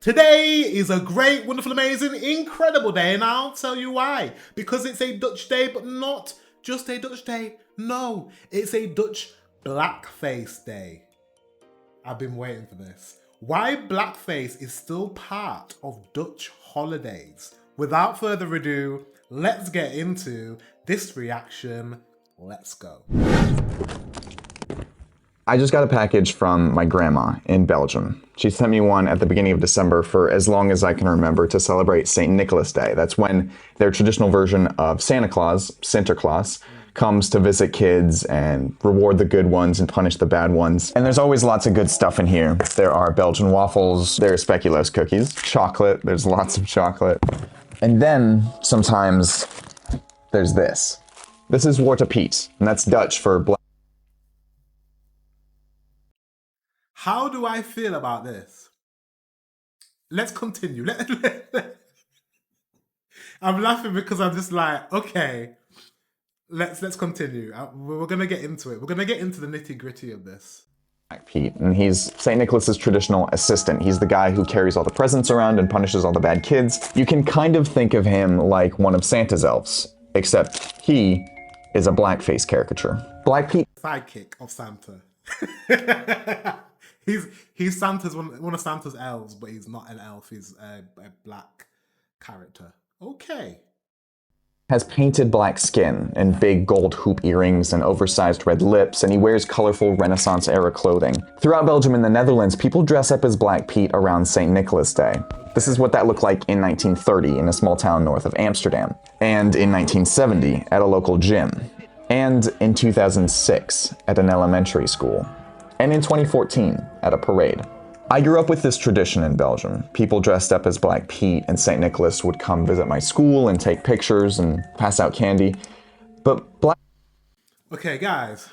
Today is a great, wonderful, amazing, incredible day, and I'll tell you why. Because it's a Dutch day, but not just a Dutch day. No, it's a Dutch blackface day. I've been waiting for this. Why blackface is still part of Dutch holidays. Without further ado, let's get into this reaction. Let's go. I just got a package from my grandma in Belgium. She sent me one at the beginning of December for as long as I can remember to celebrate St. Nicholas Day. That's when their traditional version of Santa Claus, Sinterklaas, comes to visit kids and reward the good ones and punish the bad ones. And there's always lots of good stuff in here. There are Belgian waffles, there are speculoos cookies, chocolate, there's lots of chocolate. And then sometimes there's this. This is Zwarte Piet, and that's Dutch for black. How do I feel about this? Let's continue. I'm laughing because I'm just like, okay, let's continue. We're gonna get into it. We're gonna get into the nitty gritty of this. Black Pete, and he's St. Nicholas's traditional assistant. He's the guy who carries all the presents around and punishes all the bad kids. You can kind of think of him like one of Santa's elves, except he is a blackface caricature. Black Pete Sidekick of Santa. he's Santa's one of Santa's elves, but he's not an elf. He's a black character. Okay. has painted black skin and big gold hoop earrings and oversized red lips, and he wears colorful Renaissance-era clothing. Throughout Belgium and the Netherlands, people dress up as Black Pete around St. Nicholas Day. This is what that looked like in 1930 in a small town north of Amsterdam, and in 1970 at a local gym, and in 2006 at an elementary school, and in 2014 at a parade. I grew up with this tradition in Belgium. People dressed up as Black Pete and St. Nicholas would come visit my school and take pictures and pass out candy. But Black... Okay, guys.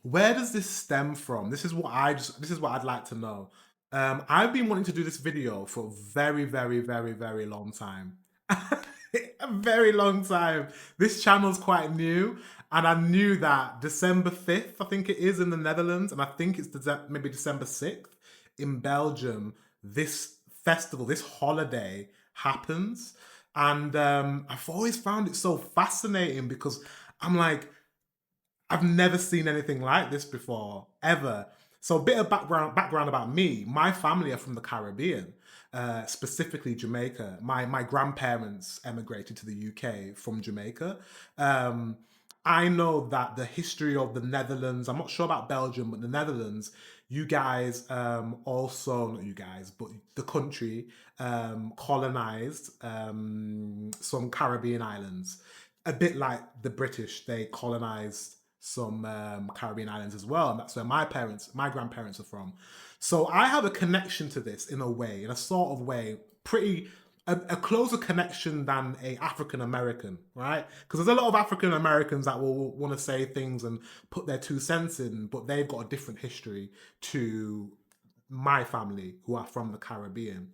Where does this stem from? This is what I'd like to know. I've been wanting to do this video for a very, very, very, very long time. A very long time. This channel's quite new, and I knew that December 5th, I think it is, in the Netherlands, and I think it's maybe December 6th in Belgium, this festival, this holiday happens. And I've always found it so fascinating because I'm like, I've never seen anything like this before, ever. So a bit of background about me. My family are from the Caribbean, specifically Jamaica. My grandparents emigrated to the UK from Jamaica. I know that the history of the Netherlands, I'm not sure about Belgium, but the Netherlands, you guys also, not you guys, but the country colonized some Caribbean islands. A bit like the British, they colonized some Caribbean islands as well. And that's where my grandparents are from. So I have a connection to this in a way, in a sort of way, a closer connection than a African American, right? Because there's a lot of African Americans that will want to say things and put their 2 cents in, but they've got a different history to my family who are from the Caribbean.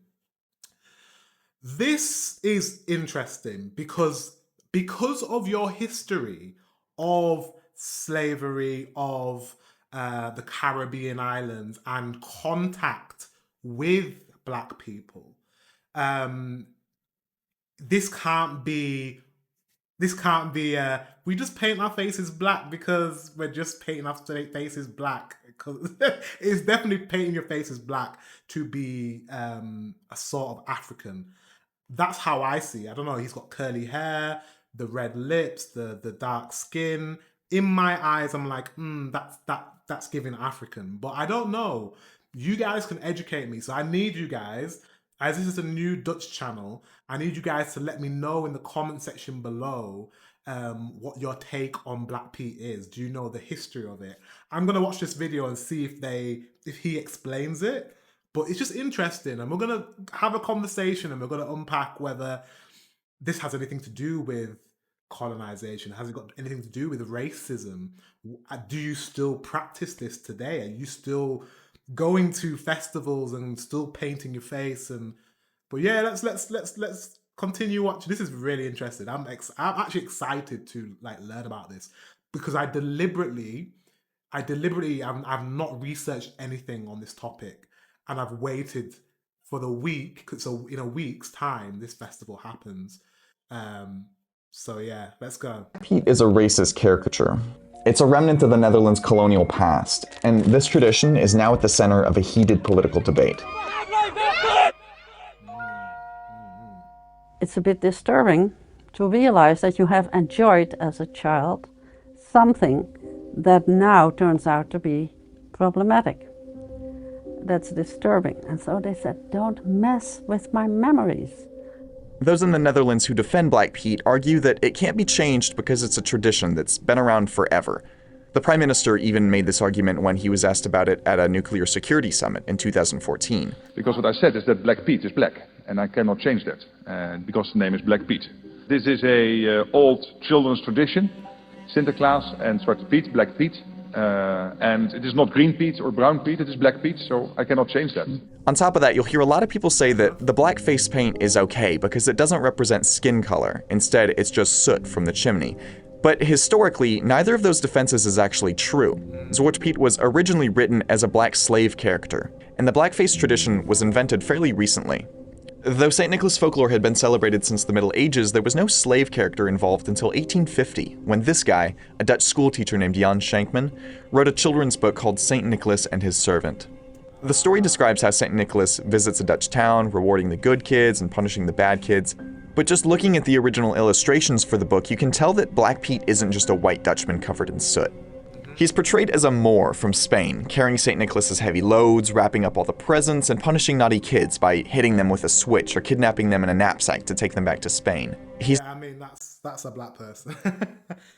This is interesting because of your history of slavery, of the Caribbean islands, and contact with Black people. This can't be. We just paint our faces black because we're just painting our faces black. Because it's definitely painting your faces black to be a sort of African. That's how I see it. I don't know. He's got curly hair, the red lips, the dark skin. In my eyes, I'm like, that's giving African. But I don't know. You guys can educate me. So I need you guys, as this is a new Dutch channel, I need you guys to let me know in the comment section below what your take on Black Pete is. Do you know the history of it? I'm gonna watch this video and see if he explains it. But it's just interesting, and we're gonna have a conversation and we're gonna unpack whether this has anything to do with colonization. Has it got anything to do with racism? Do you still practice this today? Are you still going to festivals and still painting your face? But yeah, let's continue watching. This is really interesting. I'm actually excited to like learn about this because I've not researched anything on this topic, and I've waited for the week. So in a week's time, this festival happens. Um, so yeah, let's go. Piet is a racist caricature. It's a remnant of the Netherlands' colonial past, and this tradition is now at the center of a heated political debate. It's a bit disturbing to realize that you have enjoyed as a child something that now turns out to be problematic. That's disturbing. And so they said, don't mess with my memories. Those in the Netherlands who defend Black Piet argue that it can't be changed because it's a tradition that's been around forever. The Prime Minister even made this argument when he was asked about it at a nuclear security summit in 2014. Because what I said is that Black Piet is black, and I cannot change that, because the name is Black Piet. This is a old children's tradition, Sinterklaas and Zwarte Piet, Black Piet. And it is not green Piet or brown Piet, it is Black Piet, so I cannot change that. On top of that, you'll hear a lot of people say that the black face paint is okay because it doesn't represent skin color. Instead, it's just soot from the chimney. But historically, neither of those defenses is actually true. Zwarte Piet was originally written as a black slave character, and the blackface tradition was invented fairly recently. Though St. Nicholas folklore had been celebrated since the Middle Ages, there was no slave character involved until 1850, when this guy, a Dutch schoolteacher named Jan Schenkman, wrote a children's book called St. Nicholas and His Servant. The story describes how St. Nicholas visits a Dutch town, rewarding the good kids and punishing the bad kids. But just looking at the original illustrations for the book, you can tell that Black Piet isn't just a white Dutchman covered in soot. He's portrayed as a Moor from Spain, carrying St. Nicholas's heavy loads, wrapping up all the presents, and punishing naughty kids by hitting them with a switch or kidnapping them in a knapsack to take them back to Spain. Yeah, I mean, that's a black person.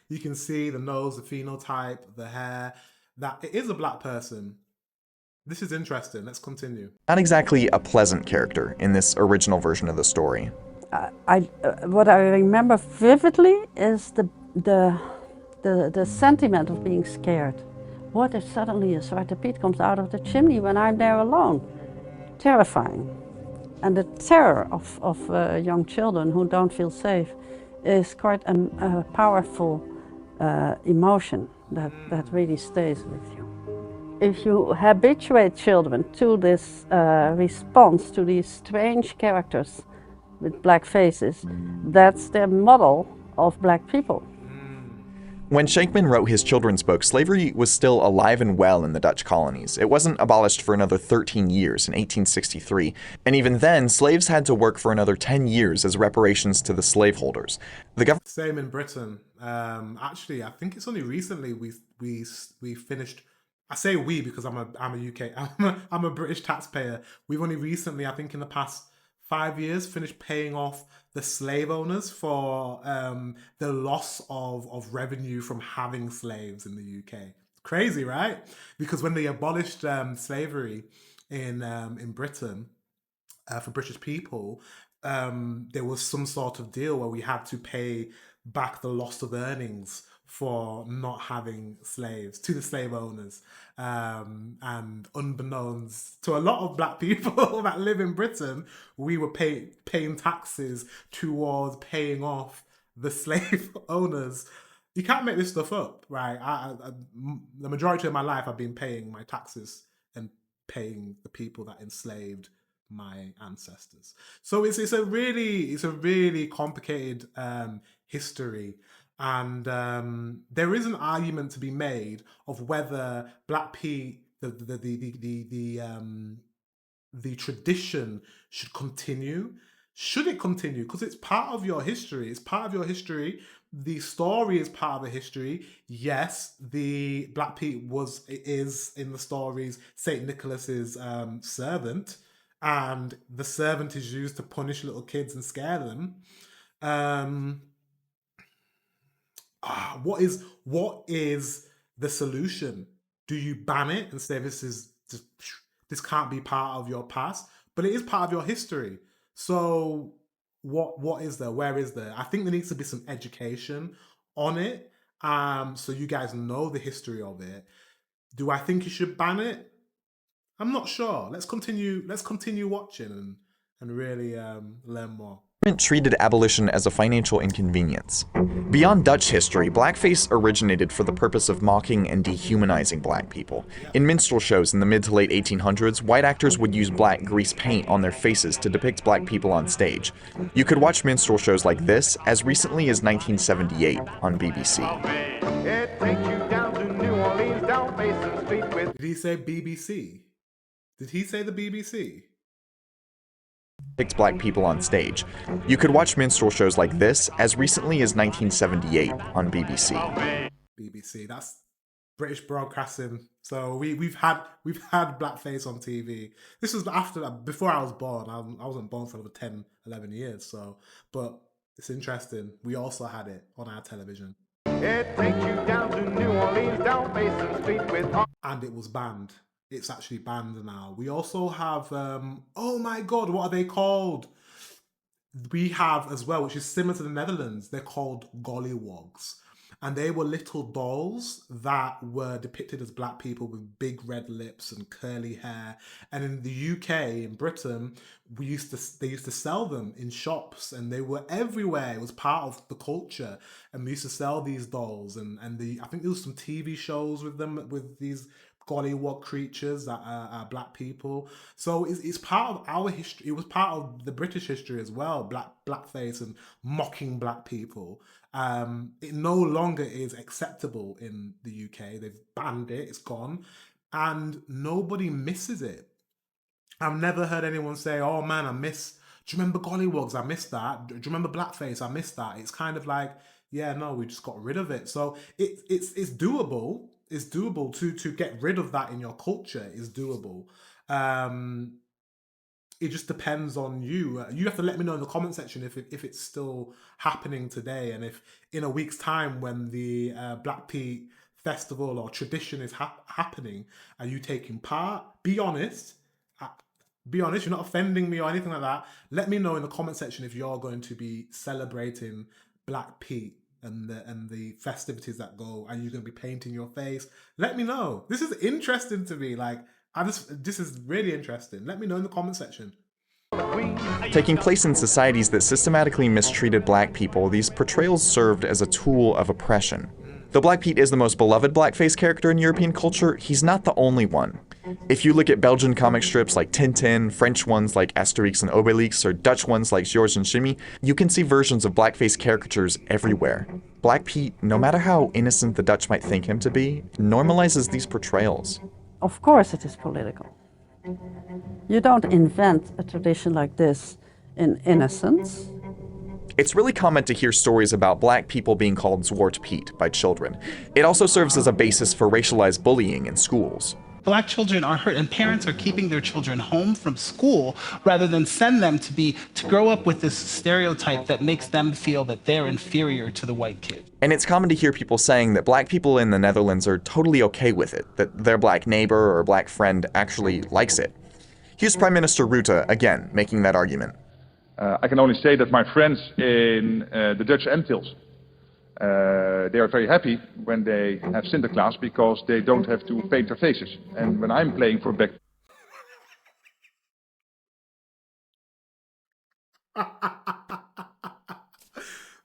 You can see the nose, the phenotype, the hair. That it is a black person. This is interesting. Let's continue. Not exactly a pleasant character in this original version of the story. What I remember vividly is the sentiment of being scared. What if suddenly a Zwarte Piet comes out of the chimney when I'm there alone? Terrifying. And the terror of young children who don't feel safe is quite a powerful emotion that really stays with you. If you habituate children to this response to these strange characters with black faces, that's their model of black people. When Schenkman wrote his children's book, slavery was still alive and well in the Dutch colonies. It wasn't abolished for another 13 years in 1863, and even then, slaves had to work for another 10 years as reparations to the slaveholders. Same in Britain. Actually, I think it's only recently we finished. I say we because I'm a UK. I'm a British taxpayer. We've only recently, I think, in the past 5 years, finished paying off the slave owners for the loss of revenue from having slaves in the UK. Crazy, right? Because when they abolished slavery in Britain for British people, there was some sort of deal where we had to pay back the loss of earnings for not having slaves to the slave owners. And unbeknownst to a lot of black people that live in Britain, we were paying taxes towards paying off the slave owners. You can't make this stuff up, right? The majority of my life, I've been paying my taxes and paying the people that enslaved my ancestors. So it's a really complicated history. And there is an argument to be made of whether Black Piet, the tradition, should continue. Should it continue? Because it's part of your history. It's part of your history. The story is part of the history. Yes, the Black Piet is in the stories Saint Nicholas's servant, and the servant is used to punish little kids and scare them. What is the solution? Do you ban it and say this can't be part of your past? But it is part of your history. So what is there? Where is there? I think there needs to be some education on it, so you guys know the history of it. Do I think you should ban it? I'm not sure. Let's continue watching and really learn more. treated abolition as a financial inconvenience. Beyond Dutch history, blackface originated for the purpose of mocking and dehumanizing black people. In minstrel shows in the mid to late 1800s, white actors would use black grease paint on their faces to depict black people on stage. You could watch minstrel shows like this as recently as 1978 on BBC. Did he say BBC? Did he say the BBC? Depicts black people on stage. You could watch minstrel shows like this as recently as 1978 on BBC. BBC, that's British broadcasting. So we've had blackface on TV. This was before I was born. I wasn't born for over 10, 11 years. So, but it's interesting. We also had it on our television. It takes you down to New Orleans, down Mason Street with... And it was banned. It's actually banned now. We also have, oh my God, what are they called? We have as well, which is similar to the Netherlands, they're called gollywogs. And they were little dolls that were depicted as black people with big red lips and curly hair. And in the UK, in Britain, they used to sell them in shops, and they were everywhere. It was part of the culture, and we used to sell these dolls. And I think there was some TV shows with them, with these gollywog creatures that are black people. So it's part of our history. It was part of the British history as well, blackface and mocking black people. It no longer is acceptable in the UK. They've banned it, it's gone, and nobody misses it. I've never heard anyone say, oh man, do you remember gollywogs? I missed that. Do you remember blackface? I missed that. It's kind of like, yeah, no, we just got rid of it. So it's doable. It's doable to get rid of that in your culture is doable. It just depends on you. You have to let me know in the comment section if it's still happening today, and if in a week's time when the Black Pete festival or tradition is happening, are you taking part? Be honest. Be honest. You're not offending me or anything like that. Let me know in the comment section if you're going to be celebrating Black Pete and the festivities that go. Are you going to be painting your face? Let me know. This is interesting to me. Like, this is really interesting. Let me know in the comment section. Taking place in societies that systematically mistreated black people, these portrayals served as a tool of oppression. Though Black Pete is the most beloved blackface character in European culture, he's not the only one. If you look at Belgian comic strips like Tintin, French ones like Asterix and Obelix, or Dutch ones like George and Jimmy, you can see versions of blackface caricatures everywhere. Black Pete, no matter how innocent the Dutch might think him to be, normalizes these portrayals. Of course it is political. You don't invent a tradition like this in innocence. It's really common to hear stories about black people being called Zwarte Piet by children. It also serves as a basis for racialized bullying in schools. Black children are hurt, and parents are keeping their children home from school rather than send them to grow up with this stereotype that makes them feel that they're inferior to the white kid. And it's common to hear people saying that black people in the Netherlands are totally okay with it, that their black neighbor or black friend actually likes it. Here's Prime Minister Rutte, again, making that argument. I can only say that my friends in the Dutch Antilles, they are very happy when they have Sinterklaas because they don't have to paint their faces. And when I'm playing for back...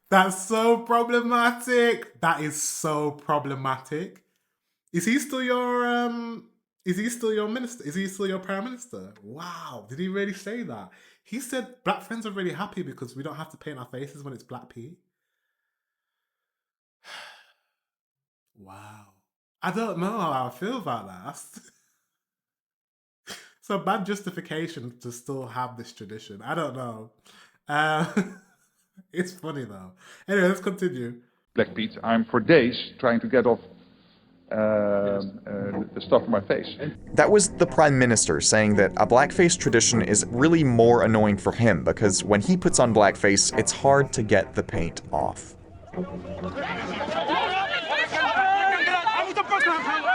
That's so problematic. That is so problematic. Is he still your minister? Is he still your prime minister? Wow, did he really say that? He said black friends are really happy because we don't have to paint our faces when it's Black Pete. Wow. I don't know how I feel about that. It's a bad justification to still have this tradition. I don't know. It's funny though. Anyway, let's continue. Black Pete, I'm for days trying to get off the stuff on my face. That was the Prime Minister saying that a blackface tradition is really more annoying for him because when he puts on blackface, it's hard to get the paint off.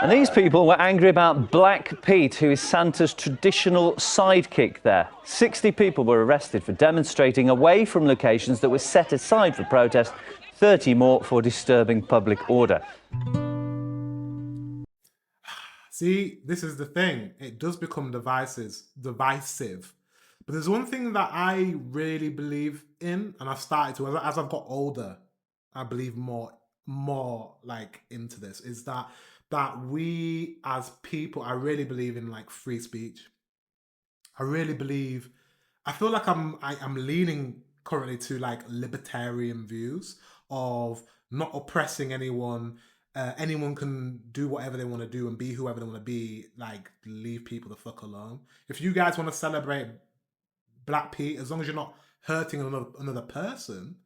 And these people were angry about Black Pete, who is Santa's traditional sidekick there. 60 people were arrested for demonstrating away from locations that were set aside for protest, 30 more for disturbing public order. See, this is the thing. It does become divisive But there's one thing that I really believe in, and I've started to, as I've got older, I believe more like into this, is that we as people, I really believe in like free speech. I really believe, I feel like I'm leaning currently to like libertarian views of not oppressing anyone. Anyone can do whatever they want to do and be whoever they want to be. Like, leave people the fuck alone. If you guys want to celebrate Black Pete, as long as you're not hurting another person,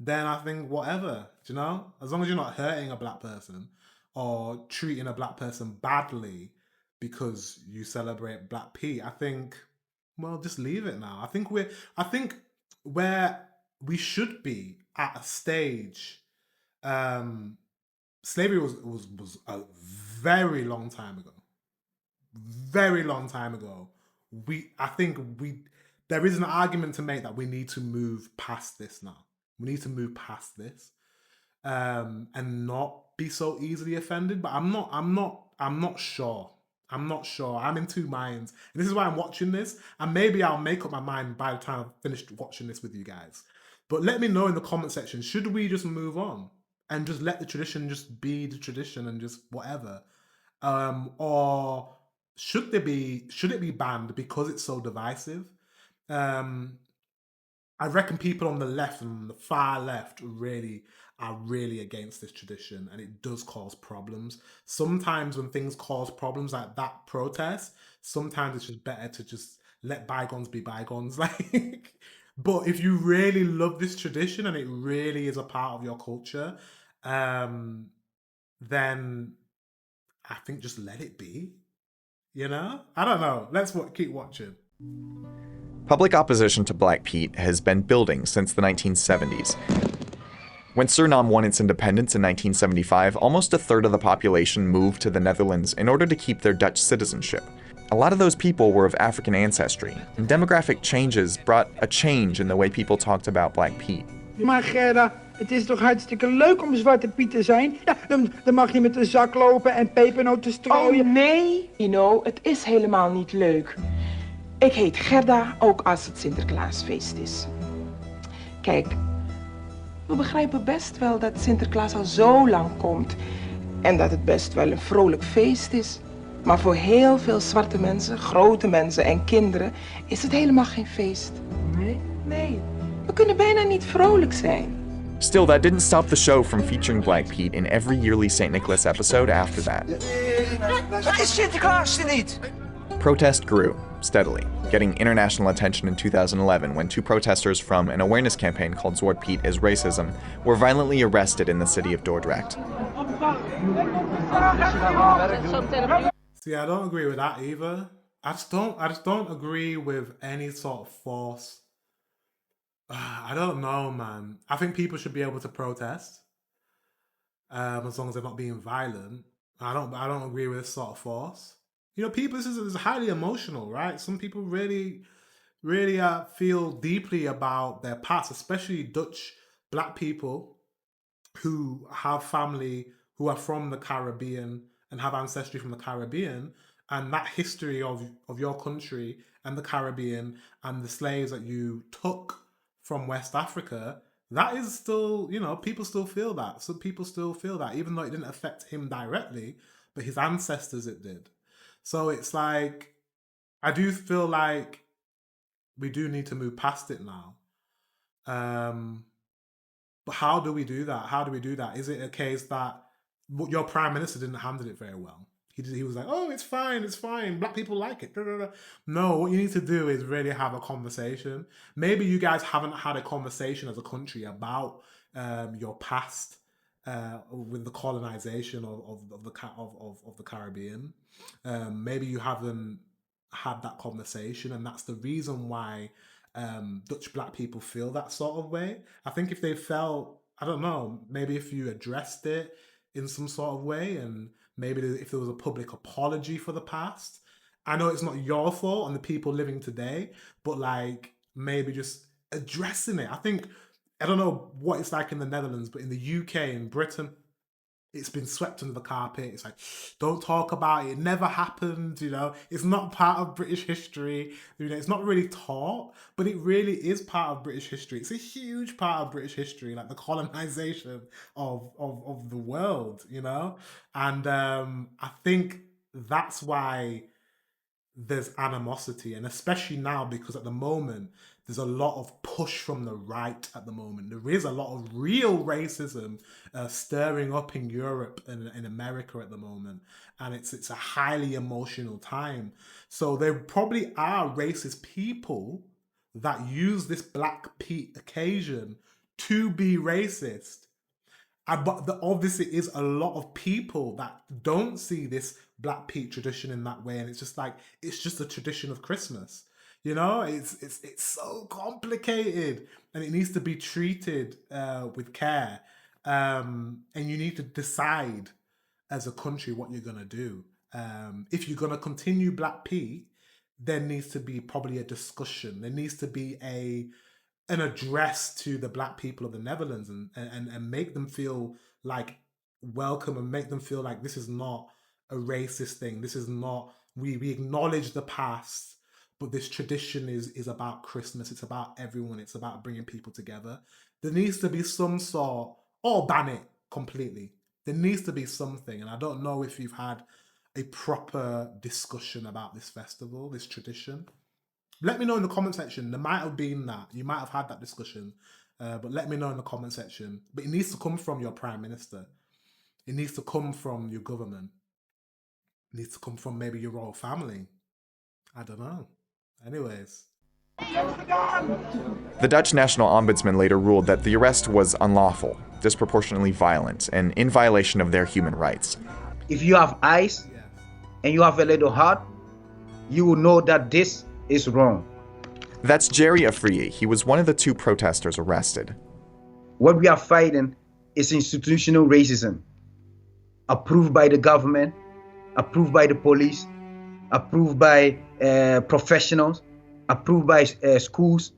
then I think whatever, do you know? As long as you're not hurting a black person or treating a black person badly because you celebrate Black Pete, I think, well, just leave it now. I think where we should be at a stage, slavery was a very long time ago. Very long time ago. I think there is an argument to make that we need to move past this now. We need to move past this, and not be so easily offended. But I'm not sure. I'm not sure. I'm in two minds. And this is why I'm watching this. And maybe I'll make up my mind by the time I've finished watching this with you guys. But let me know in the comment section, should we just move on and just let the tradition just be the tradition and just whatever? Or should it be banned because it's so divisive? I reckon people on the left and the far left are really against this tradition, and it does cause problems. Sometimes when things cause problems like that protest, sometimes it's just better to just let bygones be bygones. Like, but if you really love this tradition and it really is a part of your culture, then I think just let it be. You know? I don't know. Let's keep watching. Public opposition to Black Pete has been building since the 1970s. When Suriname won its independence in 1975, almost a third of the population moved to the Netherlands in order to keep their Dutch citizenship. A lot of those people were of African ancestry, and demographic changes brought a change in the way people talked about Black Pete. Maar Gerda, het is toch hartstikke leuk om Zwarte Piet te zijn? Ja, dan mag je met de zak lopen en pepernoten strooien. Oh nee, het is helemaal niet leuk. Ik heet Gerda, ook als het Sinterklaasfeest is. Kijk, we begrijpen best wel dat Sinterklaas al zo lang komt. En dat het best wel een vrolijk feest is. Maar voor heel veel zwarte mensen, grote mensen en kinderen is het helemaal geen feest. Nee? Nee, we kunnen bijna niet vrolijk zijn. Still, that didn't stop the show from featuring Black Pete in every yearly St. Nicholas episode after that. Het is Sinterklaas er niet! Protest grew, steadily, getting international attention in 2011 when two protesters from an awareness campaign called Zwarte Piet is Racism were violently arrested in the city of Dordrecht. See, I don't agree with that either. I just don't agree with any sort of force. I don't know, man. I think people should be able to protest, as long as they're not being violent. I don't agree with this sort of force. You know, people, this is highly emotional, right? Some people really feel deeply about their past, especially Dutch Black people who have family who are from the Caribbean and have ancestry from the Caribbean, and that history of your country and the Caribbean and the slaves that you took from West Africa, that is still, you know, people still feel that. Some people still feel that, even though it didn't affect him directly, but his ancestors it did. So it's like, I do feel like we do need to move past it now. But how do we do that? How do we do that? Is it a case that your prime minister didn't handle it very well? He was like, oh, it's fine. Black people like it. No, what you need to do is really have a conversation. Maybe you guys haven't had a conversation as a country about your past with the colonization of the Caribbean. Maybe you haven't had that conversation, and that's the reason why Dutch Black people feel that sort of way. I think if they felt, I don't know, maybe if you addressed it in some sort of way, and maybe if there was a public apology for the past. I know it's not your fault and the people living today, but like maybe just addressing it. I think, I don't know what it's like in the Netherlands, but in the UK and Britain, It's been swept under the carpet. It's like, don't talk about it. It never happened, you know. It's not part of British history. You know, it's not really taught, but it really is part of British history. It's a huge part of British history, like the colonization of the world, you know. And I think that's why there's animosity, and especially now because at the moment there's a lot of push from the right. At the moment there is a lot of real racism stirring up in Europe and in America at the moment, and it's a highly emotional time. So there probably are racist people that use this Black Pete occasion to be racist. But obviously is a lot of people that don't see this Black Pete tradition in that way, and it's just like, it's just a tradition of Christmas. You know, it's so complicated, and it needs to be treated with care. And you need to decide as a country what you're gonna do. If you're gonna continue Black Pete, there needs to be probably a discussion. There needs to be an address to the Black people of the Netherlands, and make them feel like welcome, and make them feel like this is not a racist thing. This is not, we acknowledge the past, but this tradition is about Christmas. It's about everyone. It's about bringing people together. There needs to be some sort, or ban it completely. There needs to be something, and I don't know if you've had a proper discussion about this festival, this tradition. Let me know in the comment section. There might have been that. You might have had that discussion. But let me know in the comment section. But it needs to come from your Prime Minister. It needs to come from your government. It needs to come from maybe your royal family. I don't know. Anyways. The Dutch National Ombudsman later ruled that the arrest was unlawful, disproportionately violent, and in violation of their human rights. If you have eyes and you have a little heart, you will know that this is wrong. That's Jerry Afriye. He was one of the 2 protesters arrested. What we are fighting is institutional racism, approved by the government, approved by the police, approved by professionals, approved by schools.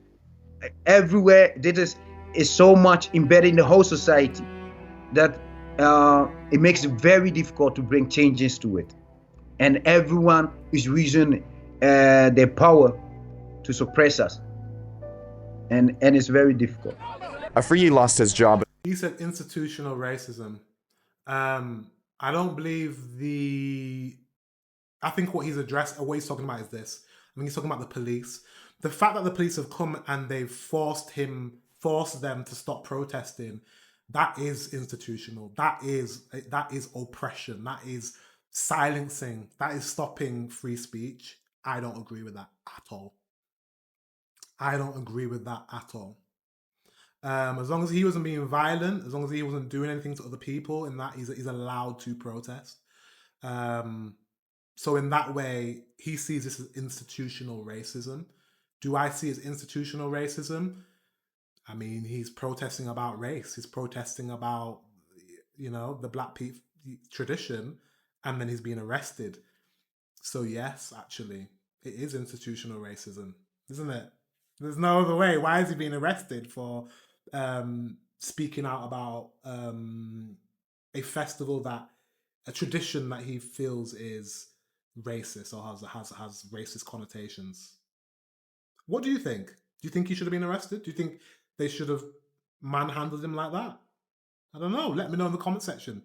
Everywhere, this is so much embedded in the whole society that it makes it very difficult to bring changes to it. And everyone is using their power to suppress us, and it's very difficult. Afriye lost his job. He said institutional racism. I don't believe I think what he's talking about is this. I think he's talking about the police. The fact that the police have come and they've forced them to stop protesting, that is institutional. That is oppression. That is silencing. That is stopping free speech. I don't agree with that at all. I don't agree with that at all. As long as he wasn't being violent, as long as he wasn't doing anything to other people, in that he's allowed to protest. So in that way, he sees this as institutional racism. Do I see it as institutional racism? I mean, he's protesting about race. He's protesting about, you know, the Black Pete tradition, and then he's being arrested. So yes, actually, it is institutional racism, isn't it? There's no other way. Why is he being arrested for speaking out about a festival a tradition that he feels is racist or has racist connotations? What do you think? Do you think he should have been arrested? Do you think they should have manhandled him like that? I don't know. Let me know in the comment section.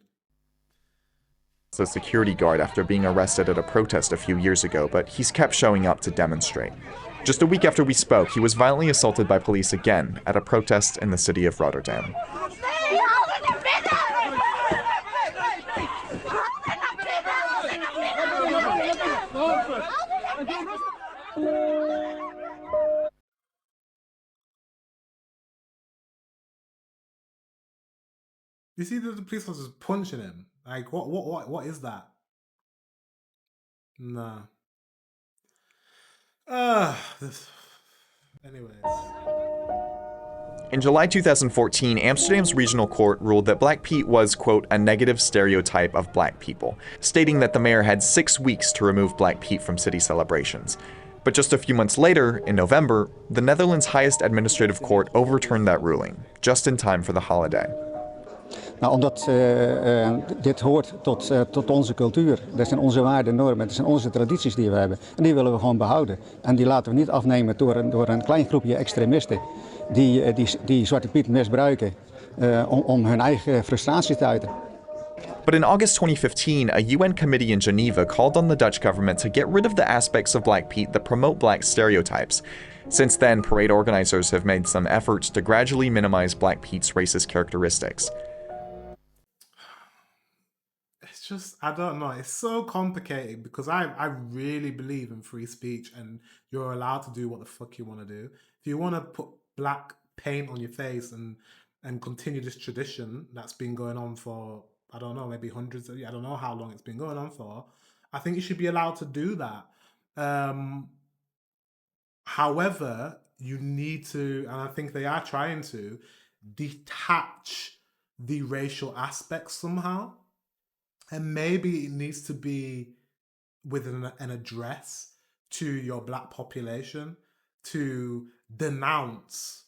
A security guard after being arrested at a protest a few years ago, but he's kept showing up to demonstrate. Just a week after we spoke, he was violently assaulted by police again at a protest in the city of Rotterdam. You see the police officers punching him. Like, what is that? Nah. Anyways. In July 2014, Amsterdam's regional court ruled that Black Pete was, quote, a negative stereotype of black people, stating that the mayor had 6 weeks to remove Black Pete from city celebrations. But just a few months later, in November, the Netherlands' highest administrative court overturned that ruling, just in time for the holiday. Nou, omdat dit hoort tot onze cultuur. Dat zijn onze waarden, normen, dat zijn onze tradities die we hebben. En die willen we gewoon behouden. En die laten we niet afnemen door een klein groepje extremisten die Zwarte Piet misbruiken om hun eigen frustratie te uiten. But in August 2015, a UN committee in Geneva called on the Dutch government to get rid of the aspects of Black Pete that promote black stereotypes. Since then, parade organizers have made some efforts to gradually minimize Black Pete's racist characteristics. It's just, I don't know, it's so complicated because I really believe in free speech and you're allowed to do what the fuck you want to do. If you want to put black paint on your face and continue this tradition that's been going on for, I don't know, maybe hundreds of years, I don't know how long it's been going on for, I think you should be allowed to do that. However, you need to, and I think they are trying to, detach the racial aspects somehow. And maybe it needs to be with an address to your black population to denounce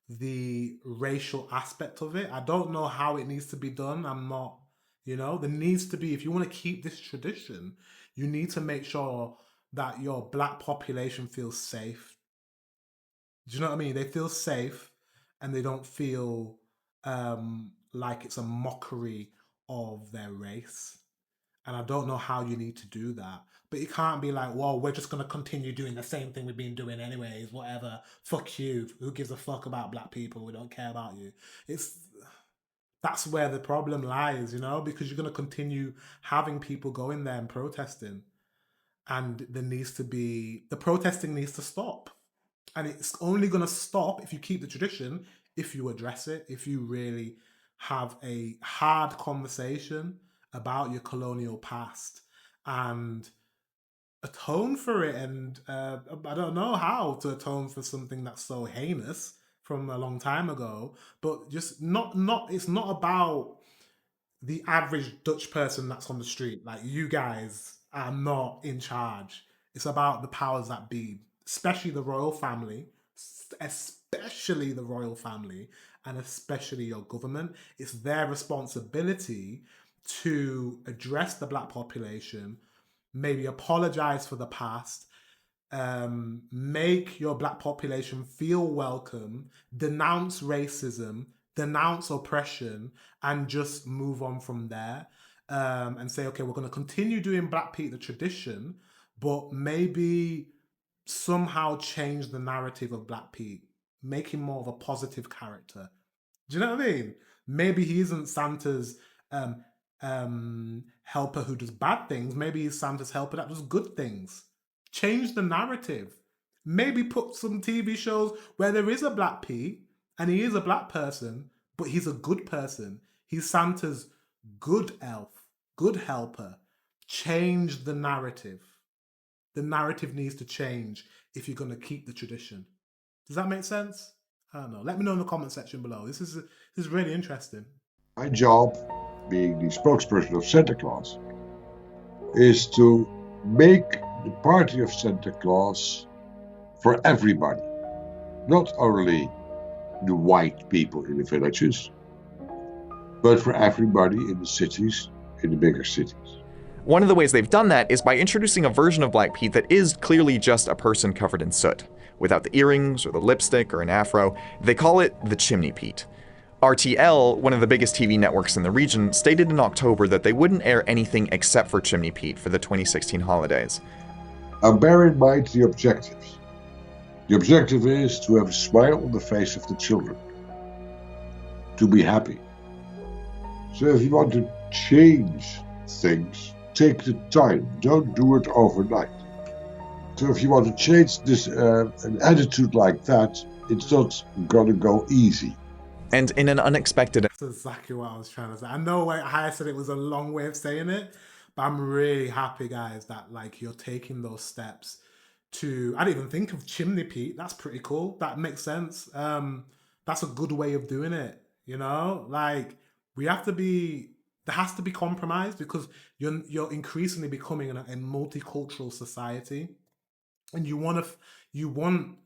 the racial aspect of it. I don't know how it needs to be done. I'm not, there needs to be, if you want to keep this tradition, you need to make sure that your black population feels safe. Do you know what I mean? They feel safe and they don't feel like it's a mockery of their race. And I don't know how you need to do that. But it can't be like, well, we're just going to continue doing the same thing we've been doing anyways, whatever. Fuck you. Who gives a fuck about black people? We don't care about you. That's where the problem lies, because you're going to continue having people going there and protesting. And the protesting needs to stop. And it's only going to stop if you keep the tradition, if you address it, if you really have a hard conversation about your colonial past and atone for it. And I don't know how to atone for something that's so heinous from a long time ago, but just it's not about the average Dutch person that's on the street. Like, you guys are not in charge. It's about the powers that be, especially the royal family, and especially your government. It's their responsibility to address the black population, maybe apologize for the past, make your black population feel welcome, denounce racism, denounce oppression, and just move on from there. And say, okay, we're going to continue doing Black Pete, the tradition, but maybe somehow change the narrative of Black Pete, make him more of a positive character. Do you know what I mean? Maybe he isn't Santa's helper who does bad things. Maybe he's Santa's helper that does good things. Change the narrative. Maybe put some TV shows where there is a Black Pete and he is a black person, but he's a good person. He's Santa's good elf, good helper. Change the narrative. The narrative needs to change if you're going to keep the tradition. Does that make sense? I don't know. Let me know in the comment section below. This is really interesting. My job, being the spokesperson of Santa Claus, is to make the party of Santa Claus for everybody. Not only the white people in the villages, but for everybody in the cities, in the bigger cities. One of the ways they've done that is by introducing a version of Black Pete that is clearly just a person covered in soot, without the earrings or the lipstick or an afro. They call it the Chimney Pete. RTL, one of the biggest TV networks in the region, stated in October that they wouldn't air anything except for Chimney Pete for the 2016 holidays. Bear in mind the objectives. The objective is to have a smile on the face of the children, to be happy. So if you want to change things, take the time, don't do it overnight. So if you want to change this an attitude like that, it's not gonna go easy. And in an unexpected... That's exactly what I was trying to say. I know how I said it was a long way of saying it, but I'm really happy, guys, that like you're taking those steps to... I didn't even think of Chimney Pete. That's pretty cool. That makes sense. That's a good way of doing it, Like, we have to be... There has to be compromise because you're increasingly becoming a multicultural society, and you want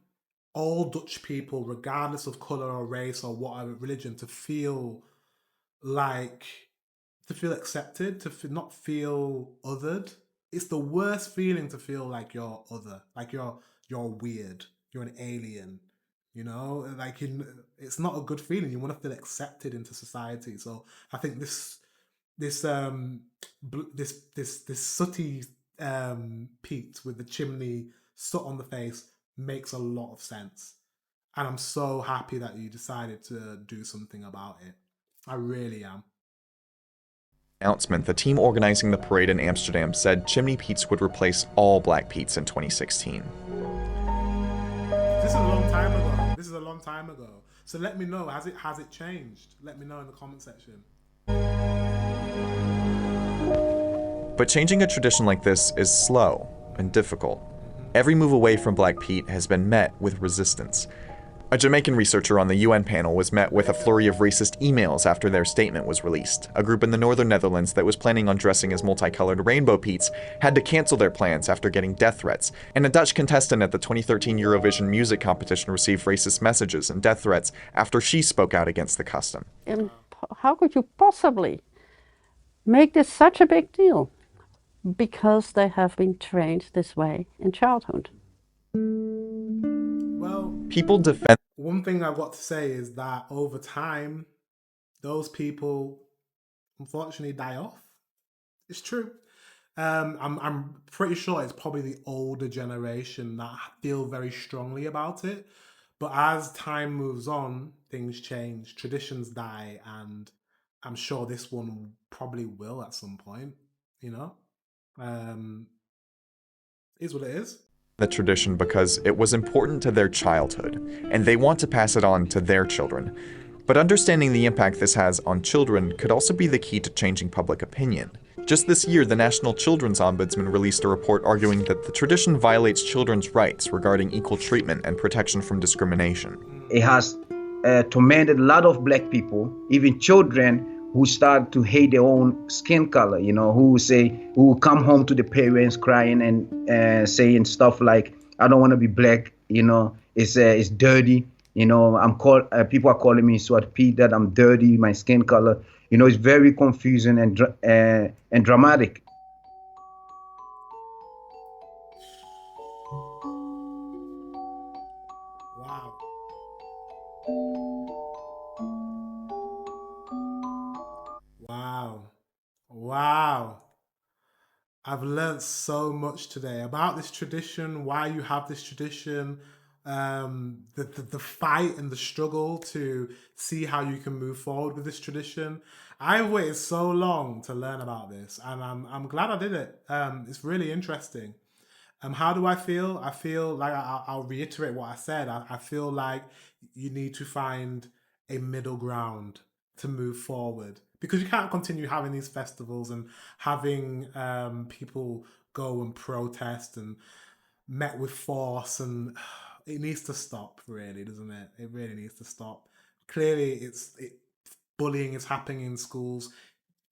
all Dutch people, regardless of color or race or whatever religion, to feel like to feel accepted, to not feel othered. It's the worst feeling to feel like you're other, like you're weird, you're an alien. You know, like it's not a good feeling. You want to feel accepted into society. So I think this sooty Pete with the chimney soot on the face makes a lot of sense. And I'm so happy that you decided to do something about it. I really am. Announcement, the team organizing the parade in Amsterdam said Chimney Pete's would replace all Black Pete's in 2016. This is a long time ago. This is a long time ago. So let me know, has it changed? Let me know in the comment section. But changing a tradition like this is slow and difficult. Every move away from Black Pete has been met with resistance. A Jamaican researcher on the UN panel was met with a flurry of racist emails after their statement was released. A group in the northern Netherlands that was planning on dressing as multicolored rainbow Pete's had to cancel their plans after getting death threats. And a Dutch contestant at the 2013 Eurovision music competition received racist messages and death threats after she spoke out against the custom. And how could you possibly make this such a big deal? Because they have been trained this way in childhood. Well, people defend. One thing I've got to say is that over time, those people unfortunately die off. It's true. I'm pretty sure it's probably the older generation that feel very strongly about it. But as time moves on, things change, traditions die, and I'm sure this one probably will at some point, you know? Is what it is. The tradition because it was important to their childhood, and they want to pass it on to their children. But understanding the impact this has on children could also be the key to changing public opinion. Just this year, the National Children's Ombudsman released a report arguing that the tradition violates children's rights regarding equal treatment and protection from discrimination. It has tormented a lot of Black people, even children, who start to hate their own skin color, you know, who come home to the parents crying and saying stuff like, I don't want to be Black, you know, it's dirty, you know, people are calling me Zwarte Piet, that I'm dirty, my skin color, you know, it's very confusing and dramatic. Wow. Wow. Wow. I've learned so much today about this tradition, why you have this tradition, the fight and the struggle to see how you can move forward with this tradition. I've waited so long to learn about this, and I'm glad I did it. It's really interesting. How do I feel? I feel like I'll reiterate what I said. I feel like you need to find a middle ground to move forward, because you can't continue having these festivals and having people go and protest and met with force, and it needs to stop, really, doesn't it? It really needs to stop. Clearly, bullying is happening in schools.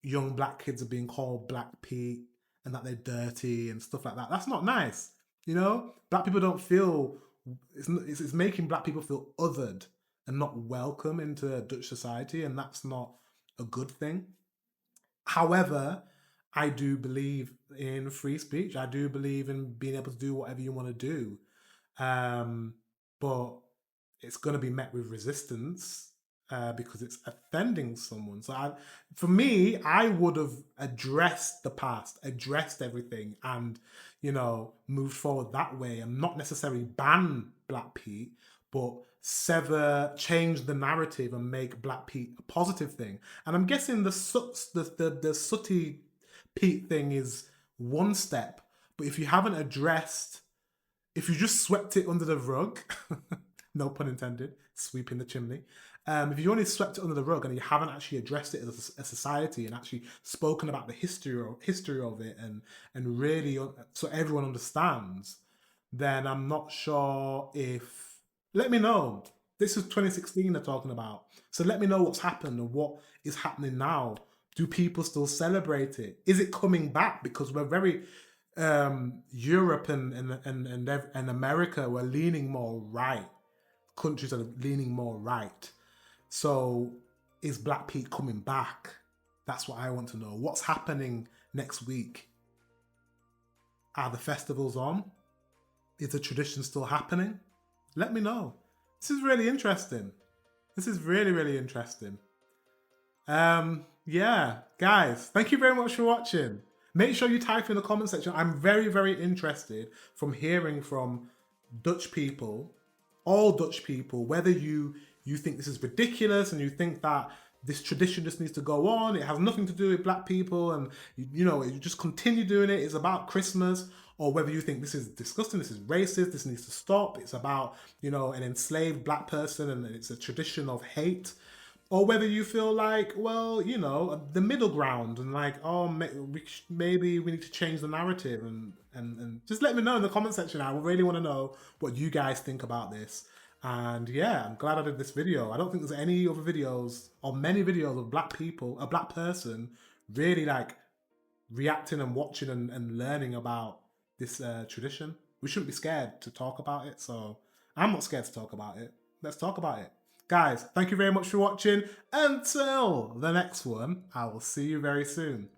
Young Black kids are being called Black Pete and that they're dirty and stuff like that. That's not nice. You know, Black people don't feel, it's making Black people feel othered and not welcome into Dutch society, and that's not a good thing. However, I do believe in free speech. I do believe in being able to do whatever you want to do. But it's going to be met with resistance because it's offending someone. So for me, I would have addressed the past, addressed everything, and, you know, moved forward that way, and not necessarily ban Black Pete, but change the narrative and make Black Pete a positive thing. And I'm guessing the sooty Pete thing is one step, but if you haven't addressed, if you just swept it under the rug, no pun intended, sweeping the chimney. If you only swept it under the rug and you haven't actually addressed it as a society and actually spoken about the history of it and really so everyone understands, then I'm not sure if. Let me know. This is 2016 they're talking about. So let me know what's happened and what is happening now. Do people still celebrate it? Is it coming back? Because we're very Europe and America, we're leaning more right. Countries are leaning more right. So is Black Pete coming back? That's what I want to know. What's happening next week? Are the festivals on? Is the tradition still happening? Let me know. This is really interesting. This is really, really interesting. Yeah, guys, thank you very much for watching. Make sure you type in the comment section. I'm very, very interested from hearing from Dutch people, all Dutch people, whether you think this is ridiculous and you think that this tradition just needs to go on. It has nothing to do with Black people, and you just continue doing it. It's about Christmas, or whether you think this is disgusting, this is racist, this needs to stop. It's about an enslaved Black person, and it's a tradition of hate. Or whether you feel like, well, the middle ground, and like, oh, maybe we need to change the narrative, and just let me know in the comment section. I really want to know what you guys think about this. And yeah, I'm glad I did this video. I don't think there's any other videos or many videos of Black people, a Black person, really like reacting and watching and learning about this tradition. We shouldn't be scared to talk about it. So I'm not scared to talk about it. Let's talk about it. Guys, thank you very much for watching. Until the next one, I will see you very soon.